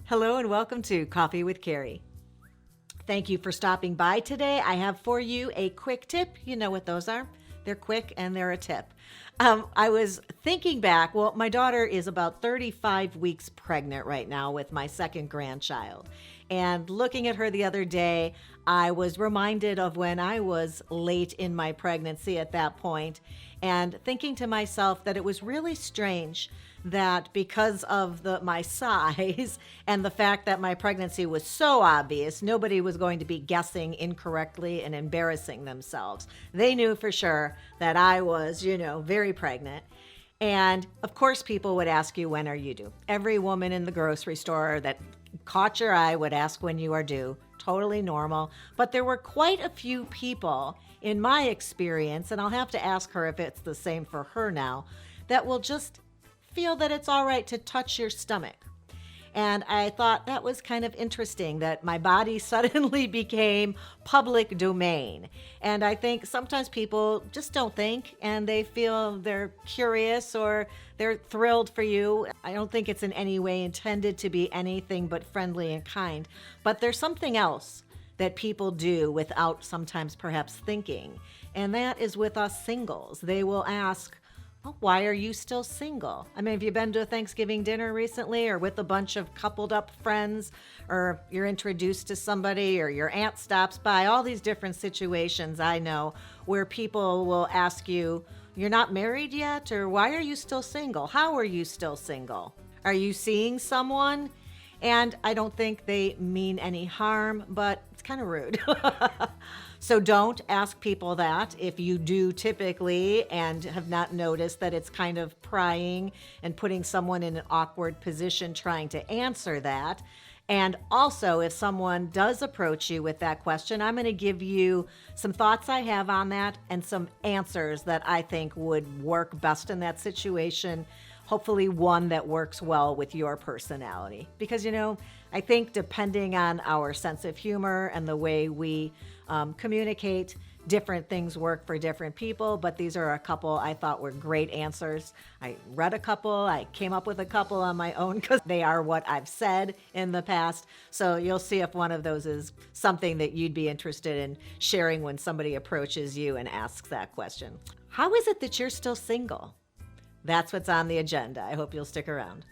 Hello and welcome to Coffee with Carey. Thank you for stopping by today. I have for you a quick tip. You know what those are. They're quick and they're a tip. I was thinking back. Well, my daughter is about 35 weeks pregnant right now with my second grandchild. And looking at her the other day, I was reminded of when I was late in my pregnancy at that point, and thinking to myself that it was really strange that because of my size and the fact that my pregnancy was so obvious, nobody was going to be guessing incorrectly and embarrassing themselves. They knew for sure that I was, very pregnant. And of course, people would ask you, when are you due? Every woman in the grocery store that caught your eye would ask when you are due. Totally normal. But there were quite a few people in my experience, and I'll have to ask her if it's the same for her now, that will just feel that it's all right to touch your stomach. And I thought that was kind of interesting that my body suddenly became public domain. And I think sometimes people just don't think, and they feel they're curious or they're thrilled for you. I don't think it's in any way intended to be anything but friendly and kind. But there's something else that people do without sometimes perhaps thinking. And that is with us singles. They will ask, why are you still single? I mean, have you been to a Thanksgiving dinner recently or with a bunch of coupled up friends, or you're introduced to somebody or your aunt stops by? All these different situations I know where people will ask you, you're not married yet, or why are you still single? How are you still single? Are you seeing someone? And I don't think they mean any harm, but it's kind of rude. So don't ask people that if you do typically and have not noticed that it's kind of prying and putting someone in an awkward position trying to answer that. And also, if someone does approach you with that question, I'm going to give you some thoughts I have on that and some answers that I think would work best in that situation. Hopefully one that works well with your personality. Because, I think depending on our sense of humor and the way we communicate, different things work for different people, but these are a couple I thought were great answers. I read a couple, I came up with a couple on my own because they are what I've said in the past. So you'll see if one of those is something that you'd be interested in sharing when somebody approaches you and asks that question. How is it that you're still single? That's what's on the agenda. I hope you'll stick around.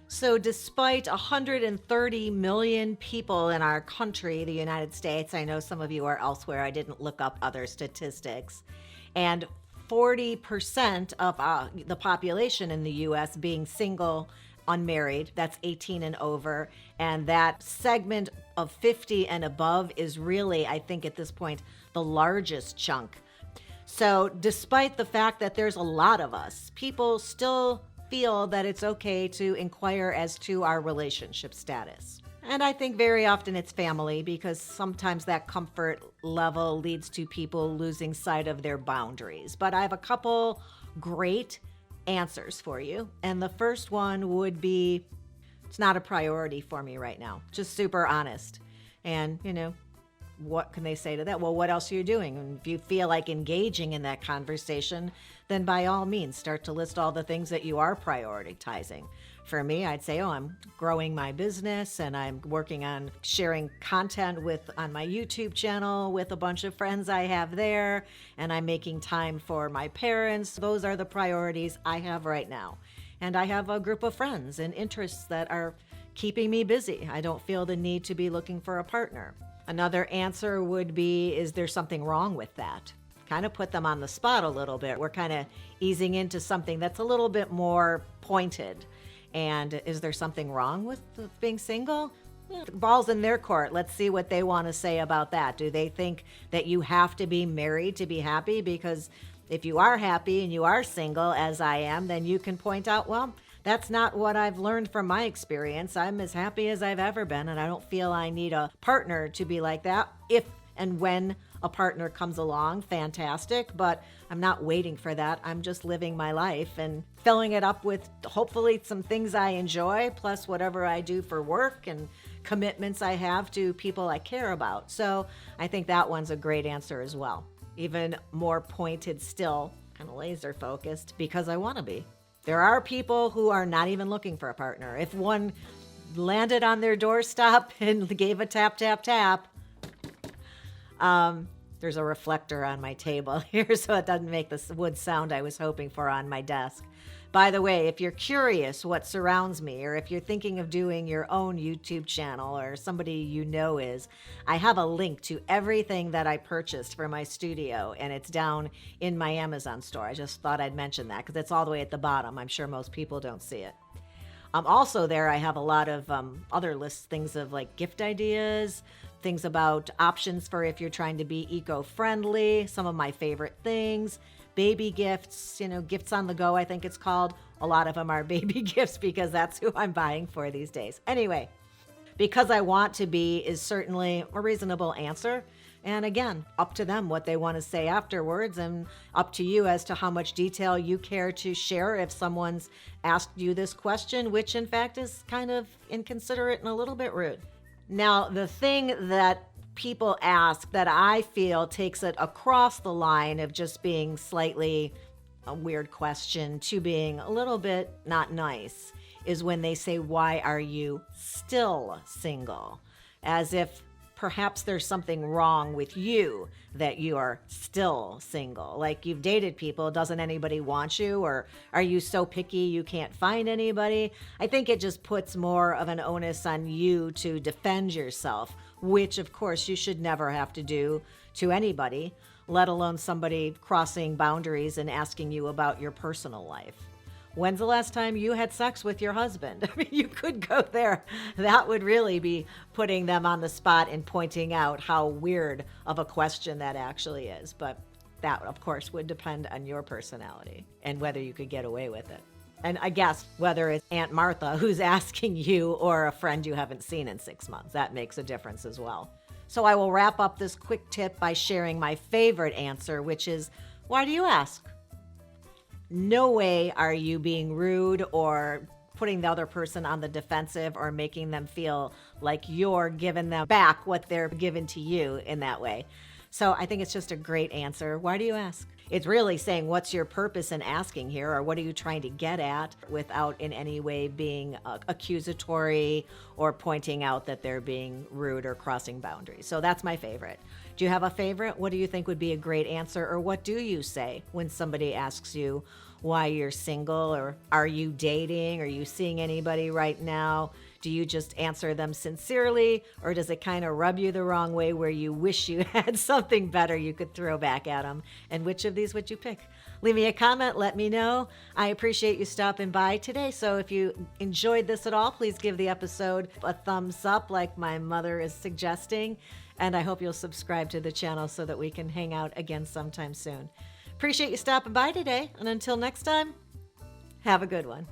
So despite 130 million people in our country, the United States, I know some of you are elsewhere, I didn't look up other statistics, and 40% of the population in the U.S. being single, unmarried, that's 18 and over, and that segment of 50 and above is really, I think at this point, the largest chunk. So despite the fact that there's a lot of us, people still feel that it's okay to inquire as to our relationship status. And I think very often it's family, because sometimes that comfort level leads to people losing sight of their boundaries. But I have a couple great answers for you. And the first one would be, it's not a priority for me right now. Just super honest. And, what can they say to that? Well, what else are you doing? And if you feel like engaging in that conversation, then by all means, start to list all the things that you are prioritizing. For me, I'd say, I'm growing my business and I'm working on sharing content on my YouTube channel with a bunch of friends I have there, and I'm making time for my parents. Those are the priorities I have right now. And I have a group of friends and interests that are keeping me busy. I don't feel the need to be looking for a partner. Another answer would be, is there something wrong with that? Kind of put them on the spot a little bit. We're kind of easing into something that's a little bit more pointed. And is there something wrong with being single? The ball's in their court. Let's see what they want to say about that. Do they think that you have to be married to be happy? Because if you are happy and you are single, as I am, then you can point out, well, that's not what I've learned from my experience. I'm as happy as I've ever been, and I don't feel I need a partner to be like that. If and when a partner comes along, fantastic, but I'm not waiting for that. I'm just living my life and filling it up with hopefully some things I enjoy, plus whatever I do for work and commitments I have to people I care about. So I think that one's a great answer as well. Even more pointed still, kind of laser focused, because I want to be. There are people who are not even looking for a partner. If one landed on their doorstep and gave a tap, tap, tap. There's a reflector on my table here, so it doesn't make the wood sound I was hoping for on my desk. By the way, if you're curious what surrounds me, or if you're thinking of doing your own YouTube channel, or somebody you know is, I have a link to everything that I purchased for my studio, and it's down in my Amazon store. I just thought I'd mention that because it's all the way at the bottom. I'm sure most people don't see it. Also there, I have a lot of other lists, things of like gift ideas, things about options for if you're trying to be eco-friendly, some of my favorite things, baby gifts, gifts on the go, I think it's called. A lot of them are baby gifts because that's who I'm buying for these days. Anyway, because I want to be is certainly a reasonable answer. And again, up to them what they want to say afterwards, and up to you as to how much detail you care to share if someone's asked you this question, which in fact is kind of inconsiderate and a little bit rude. Now, the thing that people ask that I feel takes it across the line of just being slightly a weird question to being a little bit not nice is when they say, "Why are you still single?" As if perhaps there's something wrong with you that you are still single. Like you've dated people, doesn't anybody want you? Or are you so picky you can't find anybody? I think it just puts more of an onus on you to defend yourself, which of course you should never have to do to anybody, let alone somebody crossing boundaries and asking you about your personal life. When's the last time you had sex with your husband? I mean, you could go there. That would really be putting them on the spot and pointing out how weird of a question that actually is. But that, of course, would depend on your personality and whether you could get away with it. And I guess whether it's Aunt Martha who's asking you or a friend you haven't seen in 6 months, that makes a difference as well. So I will wrap up this quick tip by sharing my favorite answer, which is, why do you ask? No way are you being rude or putting the other person on the defensive or making them feel like you're giving them back what they're giving to you in that way. So I think it's just a great answer. Why do you ask? It's really saying, what's your purpose in asking here, or what are you trying to get at, without in any way being accusatory or pointing out that they're being rude or crossing boundaries. So that's my favorite. Do you have a favorite? What do you think would be a great answer, or what do you say when somebody asks you why you're single, or are you dating? Are you seeing anybody right now? Do you just answer them sincerely, or does it kind of rub you the wrong way where you wish you had something better you could throw back at them? And which of these would you pick? Leave me a comment. Let me know. I appreciate you stopping by today. So if you enjoyed this at all, please give the episode a thumbs up like my mother is suggesting. And I hope you'll subscribe to the channel so that we can hang out again sometime soon. Appreciate you stopping by today. And until next time, have a good one.